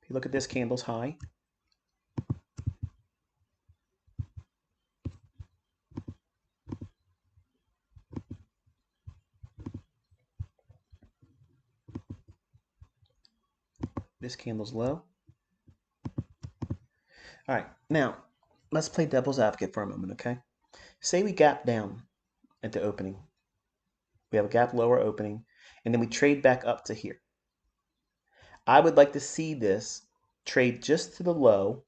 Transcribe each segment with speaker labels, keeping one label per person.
Speaker 1: If you look at this candle's high, this candle's low. All right, now let's play devil's advocate for a moment, okay? Say we gap down at the opening. We have a gap lower opening, and then we trade back up to here. I would like to see this trade just to the low,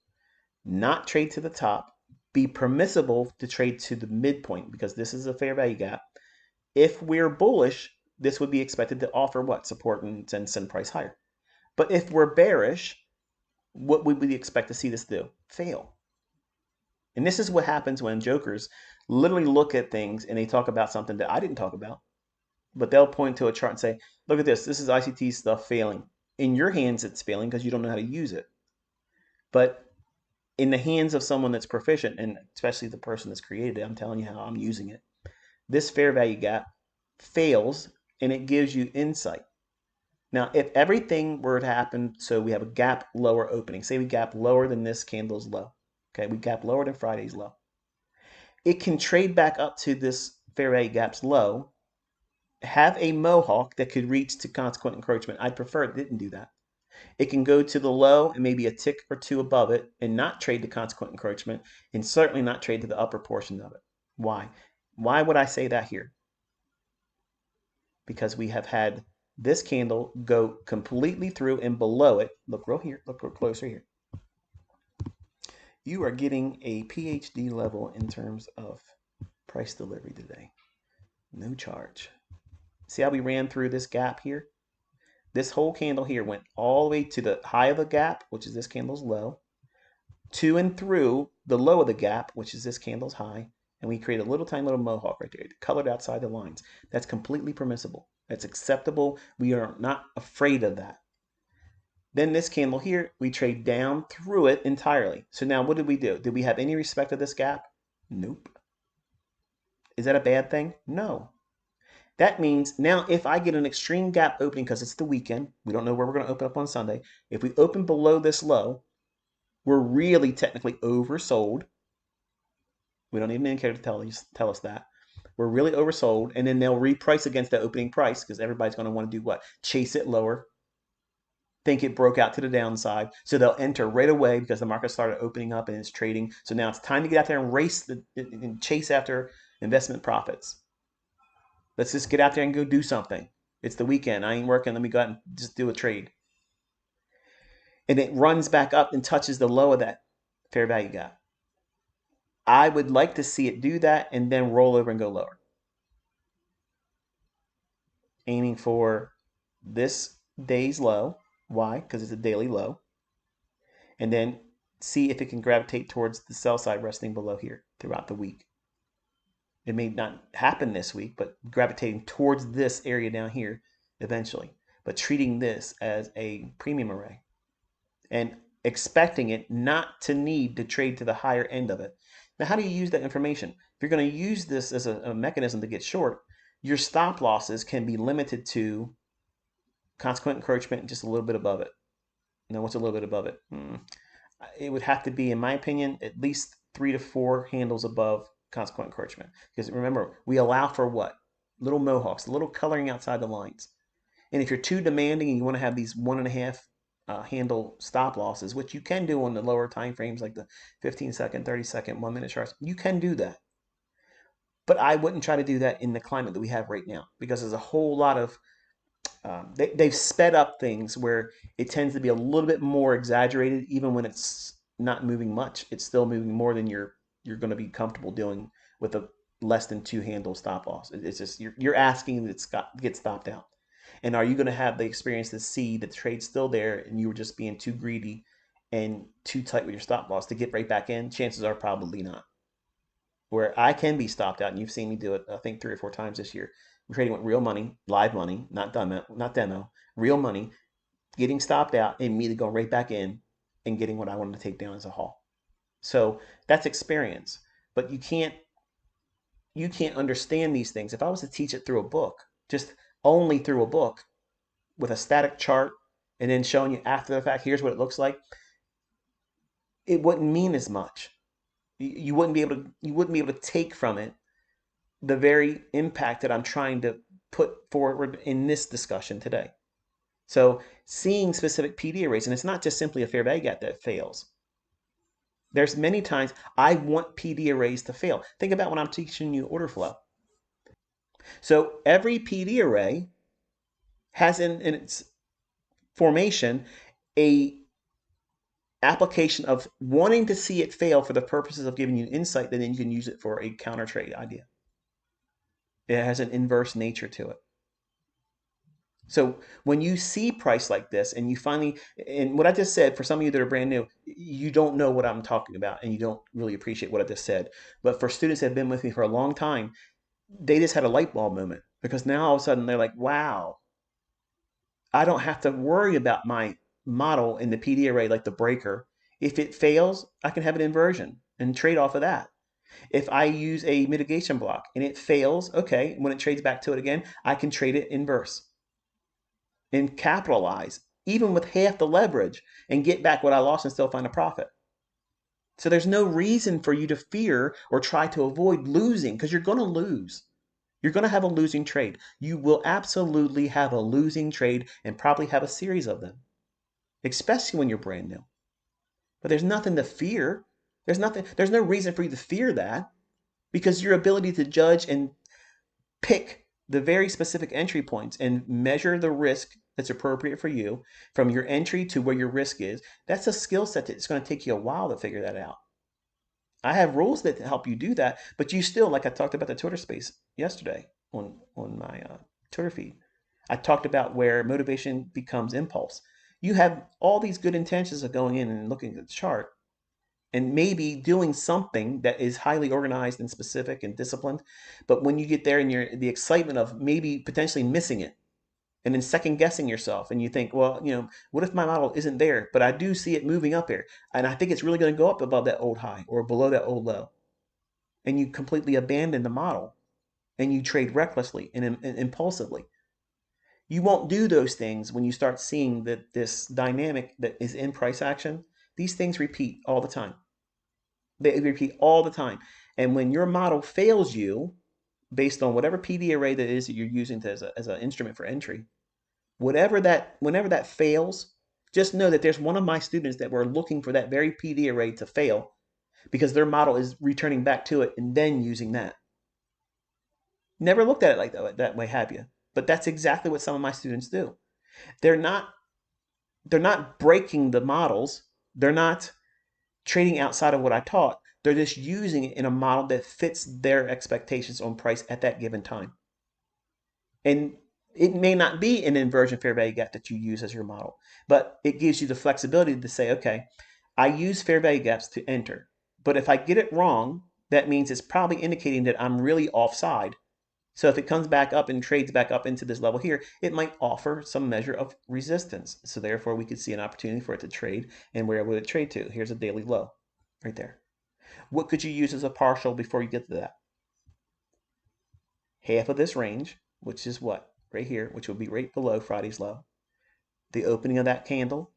Speaker 1: not trade to the top, be permissible to trade to the midpoint because this is a fair value gap. If we're bullish, this would be expected to offer what? Support and send price higher. But if we're bearish, what would we expect to see this do? Fail. And this is what happens when jokers literally look at things and they talk about something that I didn't talk about. But they'll point to a chart and say, look at this. This is ICT stuff failing. In your hands, it's failing because you don't know how to use it. But in the hands of someone that's proficient, and especially the person that's created it, I'm telling you how I'm using it. This fair value gap fails and it gives you insight. Now, if everything were to happen, so we have a gap lower opening, say we gap lower than this candle's low. Okay, we gap lower than Friday's low. It can trade back up to this fair value gap's low, have a mohawk that could reach to consequent encroachment. I'd prefer it didn't do that. It can go to the low and maybe a tick or two above it and not trade to consequent encroachment and certainly not trade to the upper portion of it. Why? Why would I say that here? Because we have had this candle go completely through and below it. Look real here, look real closer here. You are getting a PhD level in terms of price delivery today. No charge. See how we ran through this gap here? This whole candle here went all the way to the high of the gap, which is this candle's low, to and through the low of the gap, which is this candle's high, and we create a little tiny little mohawk right there, colored outside the lines. That's completely permissible. That's acceptable. We are not afraid of that. Then this candle here, we trade down through it entirely. So now what did we do? Did we have any respect of this gap? Nope. Is that a bad thing? No. That means now if I get an extreme gap opening because it's the weekend, we don't know where we're going to open up on Sunday. If we open below this low, we're really technically oversold. We don't need an indicator to tell us that. We're really oversold, and then they'll reprice against the opening price because everybody's going to want to do what? Chase it lower. Think it broke out to the downside. So they'll enter right away because the market started opening up and it's trading. So now it's time to get out there and race and chase after investment profits. Let's just get out there and go do something. It's the weekend. I ain't working. Let me go out and just do a trade. And it runs back up and touches the low of that fair value gap. I would like to see it do that and then roll over and go lower. Aiming for this day's low. Why? Because it's a daily low. And then see if it can gravitate towards the sell side resting below here throughout the week. It may not happen this week, but gravitating towards this area down here eventually. But treating this as a premium array and expecting it not to need to trade to the higher end of it. Now, how do you use that information? If you're going to use this as a mechanism to get short, your stop losses can be limited to consequent encroachment and just a little bit above it. Now, what's a little bit above it? It would have to be, in my opinion, at least 3 to 4 handles above consequent encroachment. Because remember, we allow for what? Little mohawks, a little coloring outside the lines. And if you're too demanding and you want to have these 1.5 handle stop losses, which you can do on the lower time frames like the 15-second, 30-second, 1-minute charts, you can do that. But I wouldn't try to do that in the climate that we have right now because there's a whole lot of they've sped up things where it tends to be a little bit more exaggerated, even when it's not moving much. It's still moving more than you're going to be comfortable doing with a less than 2 handle stop loss. It's just you're asking that it get stopped out. And are you going to have the experience to see the trade's still there and you were just being too greedy and too tight with your stop loss to get right back in? Chances are probably not. Where I can be stopped out, and you've seen me do it, I think 3 or 4 times this year. I'm trading with real money, live money, not demo, real money, getting stopped out and immediately going right back in and getting what I wanted to take down as a haul. So that's experience. But you can't understand these things. If I was to teach it through a book, just only through a book with a static chart and then showing you after the fact, here's what it looks like, it wouldn't mean as much. You wouldn't be able to take from it the very impact that I'm trying to put forward in this discussion today. So seeing specific PD arrays, and it's not just simply a fair value gap that fails. There's many times I want PD arrays to fail. Think about when I'm teaching you order flow. So every PD array has in its formation a application of wanting to see it fail for the purposes of giving you insight, then you can use it for a counter trade idea. It has an inverse nature to it. So when you see price like this and you finally, and what I just said, for some of you that are brand new, you don't know what I'm talking about and you don't really appreciate what I just said. But for students that have been with me for a long time, they just had a light bulb moment, because now all of a sudden they're like, wow, I don't have to worry about my model in the PD array like the breaker. If it fails, I can have an inversion and trade off of that. If I use a mitigation block and it fails, okay, when it trades back to it again, I can trade it inverse and capitalize even with half the leverage and get back what I lost and still find a profit. So there's no reason for you to fear or try to avoid losing, because you're going to lose. You're going to have a losing trade. You will absolutely have a losing trade and probably have a series of them, especially when you're brand new. But there's nothing to fear. There's no reason for you to fear that, because your ability to judge and pick the very specific entry points and measure the risk that's appropriate for you from your entry to where your risk is, that's a skill set that's going to take you a while to figure that out. I have rules that help you do that, but you still, like I talked about the Twitter space yesterday on my Twitter feed, I talked about where motivation becomes impulse. You have all these good intentions of going in and looking at the chart and maybe doing something that is highly organized and specific and disciplined, but when you get there and you're the excitement of maybe potentially missing it and then second guessing yourself, and you think, well, what if my model isn't there, but I do see it moving up here and I think it's really going to go up above that old high or below that old low, and you completely abandon the model and you trade recklessly and impulsively. You won't do those things when you start seeing that this dynamic that is in price action. These things repeat all the time. They repeat all the time. And when your model fails you based on whatever PD array that is that you're using as an instrument for entry, whenever that fails, just know that there's one of my students that were looking for that very PD array to fail because their model is returning back to it and then using that. Never looked at it like that way, have you? But that's exactly what some of my students do. They're not breaking the models. They're not trading outside of what I taught. They're just using it in a model that fits their expectations on price at that given time. And it may not be an inversion fair value gap that you use as your model, but it gives you the flexibility to say, okay, I use fair value gaps to enter. But if I get it wrong, that means it's probably indicating that I'm really offside. So if it comes back up and trades back up into this level here, it might offer some measure of resistance. So therefore, we could see an opportunity for it to trade. And where would it trade to? Here's a daily low right there. What could you use as a partial before you get to that? Half of this range, which is what? Right here, which will be right below Friday's low. The opening of that candle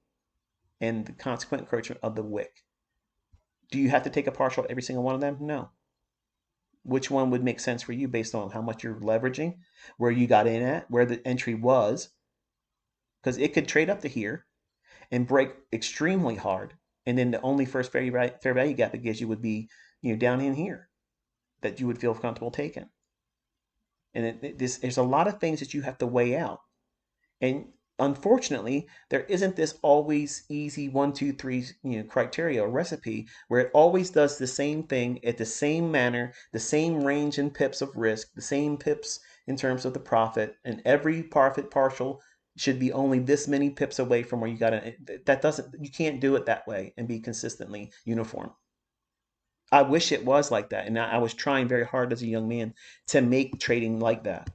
Speaker 1: and the consequent encroachment of the wick. Do you have to take a partial every single one of them? No. Which one would make sense for you based on how much you're leveraging, where you got in at, where the entry was? Because it could trade up to here and break extremely hard, and then the only first fair value gap it gives you would be down in here that you would feel comfortable taking. And there's a lot of things that you have to weigh out. And unfortunately, there isn't this always easy 1, 2, 3 criteria or recipe where it always does the same thing at the same manner, the same range in pips of risk, the same pips in terms of the profit, and every profit partial should be only this many pips away from where you got it. You can't do it that way and be consistently uniform. I wish it was like that, and I was trying very hard as a young man to make trading like that,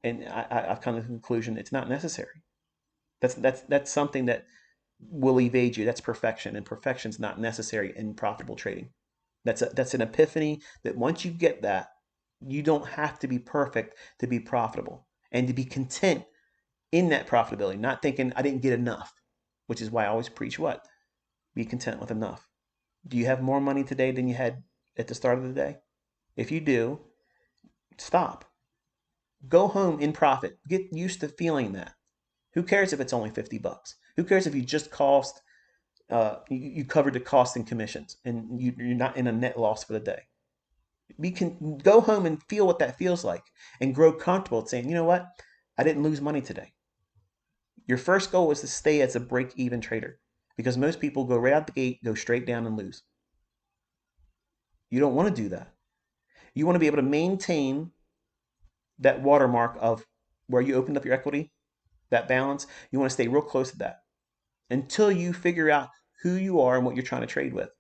Speaker 1: and I've come to the conclusion it's not necessary. That's something that will evade you. That's perfection, and perfection's not necessary in profitable trading. That's an epiphany that once you get that, you don't have to be perfect to be profitable and to be content in that profitability, not thinking I didn't get enough. which is why I always preach what? Be content with enough. Do you have more money today than you had at the start of the day? If you do, stop. Go home in profit. Get used to feeling that. Who cares if it's only $50? Who cares if you just you covered the cost and commissions and you're not in a net loss for the day? We can go home and feel what that feels like and grow comfortable saying, you know what? I didn't lose money today. Your first goal is to stay as a break-even trader because most people go right out the gate, go straight down and lose. You don't want to do that. You want to be able to maintain that watermark of where you opened up your equity, that balance. You want to stay real close to that until you figure out who you are and what you're trying to trade with.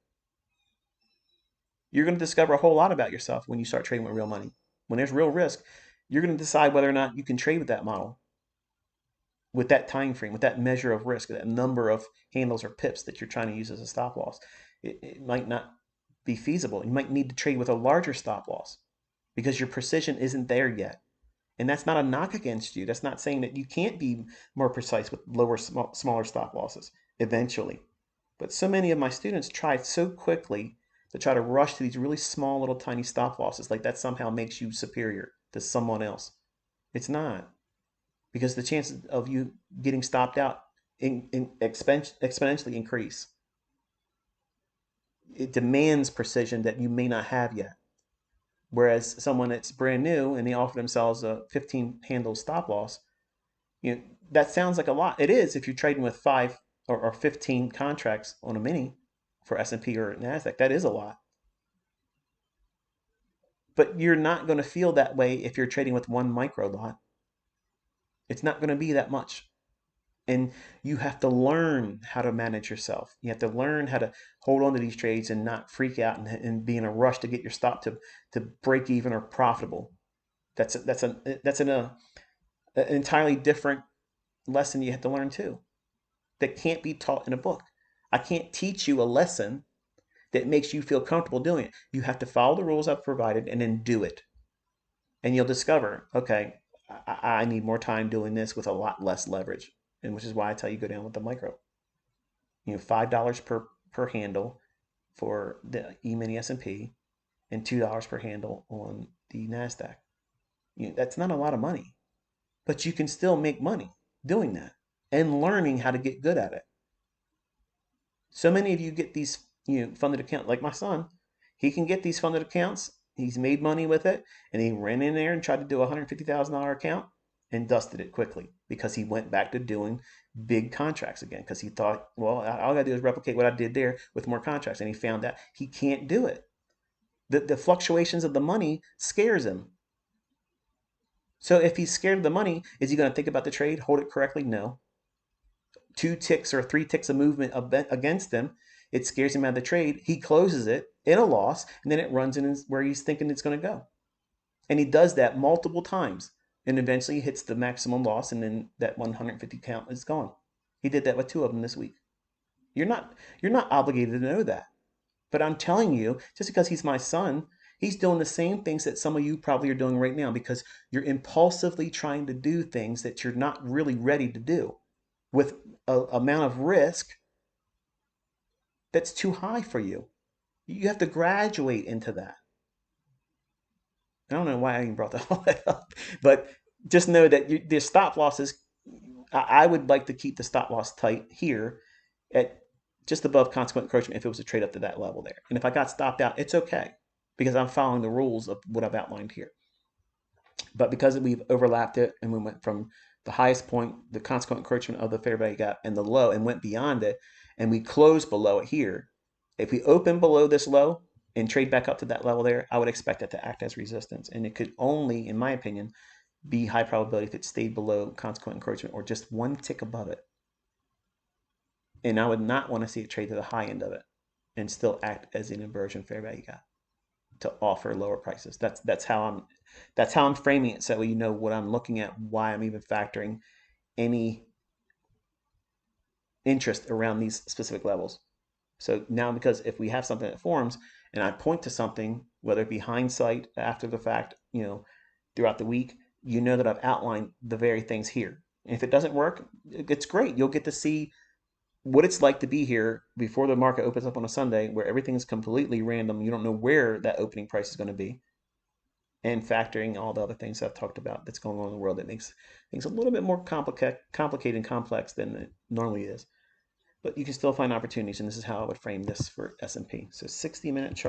Speaker 1: You're going to discover a whole lot about yourself when you start trading with real money. When there's real risk, you're going to decide whether or not you can trade with that model, with that time frame, with that measure of risk, that number of handles or pips that you're trying to use as a stop loss. It might not be feasible. You might need to trade with a larger stop loss because your precision isn't there yet. And that's not a knock against you. That's not saying that you can't be more precise with smaller stop losses eventually. But so many of my students try so quickly to try to rush to these really small little tiny stop losses, like that somehow makes you superior to someone else. It's not, because the chances of you getting stopped out exponentially increase. It demands precision that you may not have yet. Whereas someone that's brand new and they offer themselves a 15 handle stop loss, that sounds like a lot. It is if you're trading with 5 or 15 contracts on a mini for S&P or NASDAQ. That is a lot. But you're not going to feel that way if you're trading with one micro lot. It's not going to be that much. And you have to learn how to manage yourself. You have to learn how to hold on to these trades and not freak out and be in a rush to get your stop to break even or profitable. That's an entirely different lesson you have to learn too. That can't be taught in a book. I can't teach you a lesson that makes you feel comfortable doing it. You have to follow the rules I've provided and then do it. And you'll discover, okay, I need more time doing this with a lot less leverage. And which is why I tell you go down with the micro. $5 per handle for the E-mini S&P and $2 per handle on the NASDAQ. That's not a lot of money, but you can still make money doing that and learning how to get good at it. So many of you get these funded accounts, like my son. He can get these funded accounts. He's made money with it, and he ran in there and tried to do a $150,000 account and dusted it quickly because he went back to doing big contracts again because he thought, well, all I gotta do is replicate what I did there with more contracts, and he found out he can't do it. The fluctuations of the money scares him. So if he's scared of the money, is he going to think about the trade, hold it correctly? No. 2 ticks or 3 ticks of movement against him, it scares him out of the trade. He closes it in a loss, and then it runs in where he's thinking it's going to go. And he does that multiple times, and eventually he hits the maximum loss, and then that 150 count is gone. He did that with 2 of them this week. You're not obligated to know that. But I'm telling you, just because he's my son, he's doing the same things that some of you probably are doing right now because you're impulsively trying to do things that you're not really ready to do with an amount of risk that's too high for you. You have to graduate into that. I don't know why I even brought that up, but just know that the stop losses, I would like to keep the stop loss tight here at just above consequent encroachment if it was a trade up to that level there. And if I got stopped out, it's okay because I'm following the rules of what I've outlined here. But because we've overlapped it and we went from the highest point, the consequent encroachment of the fair value gap, and the low, and went beyond it, and we closed below it here, if we open below this low and trade back up to that level there, I would expect it to act as resistance. And it could only, in my opinion, be high probability if it stayed below consequent encroachment or just 1 tick above it. And I would not want to see it trade to the high end of it and still act as an inversion fair value gap to offer lower prices. That's how I'm framing it, so you know what I'm looking at, why I'm even factoring any interest around these specific levels. So now, because if we have something that forms and I point to something, whether it be hindsight, after the fact, throughout the week, you know that I've outlined the very things here. And if it doesn't work, it's great. You'll get to see what it's like to be here before the market opens up on a Sunday, where everything is completely random. You don't know where that opening price is going to be, and factoring all the other things I've talked about that's going on in the world that makes things a little bit more complicated and complex than it normally is. But you can still find opportunities, and this is how I would frame this for S&P. So 60-minute chart.